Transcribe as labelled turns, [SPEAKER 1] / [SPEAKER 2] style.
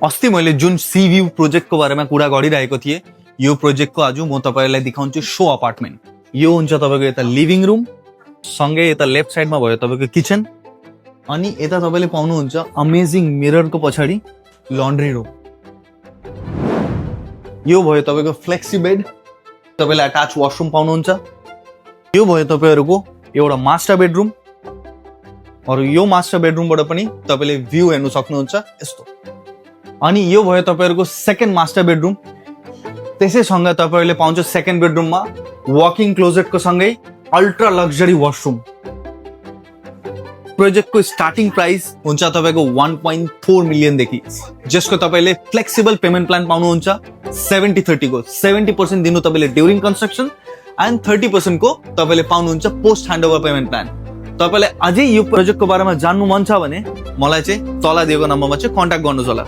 [SPEAKER 1] अस्ति मैले जुन सी व्यू प्रोजेक्टको बारेमा कुरा गरिरहेको थिएँ, यो प्रोजेक्टको आज म तपाईँलाई देखाउँछु सो अपार्टमेन्ट। यो हुन्छ तपाईँको यता लिभिङ रुम, सँगै यता लेफ्ट साइडमा भयो तपाईँको किचन, अनि यता तपाईँले पाउनुहुन्छ अमेजिङ मिररको पछाडि लन्ड्री रुम। यो भयो तपाईँको फ्लेक्सी बेड, तपाईँले अट्याच वाशरुम पाउनुहुन्छ। यो भयो तपाईँहरूको एउटा मास्टर बेडरुम, अरू यो मास्टर बेडरुमबाट पनि तपाईँले भ्यू हेर्नु सक्नुहुन्छ यस्तो। अनि यो भयो तपाईँहरूको सेकेन्ड मास्टर बेडरुम, त्यसैसँग तपाईँहरूले पाउँछ सेकेन्ड बेडरुममा वकिङ क्लोजेटको सँगै अल्ट्रा लग्जरी वाशरुम। प्रोजेक्टको स्टार्टिङ प्राइस हुन्छ तपाईँको 1.4 मिलियनदेखि, जसको तपाईँले फ्लेक्सिबल पेमेन्ट प्लान पाउनुहुन्छ 70-30 को। 70% दिनु तपाईँले ड्युरिङ कन्स्ट्रक्सन एन्ड 30% को तपाईँले पाउनुहुन्छ पोस्ट ह्यान्डओभर पेमेन्ट प्लान। तपाईँलाई अझै यो प्रोजेक्टको बारेमा जान्नु मन छ भने मलाई चाहिँ तल दिएको नम्बरमा चाहिँ कन्ट्याक्ट गर्नुहोस् होला।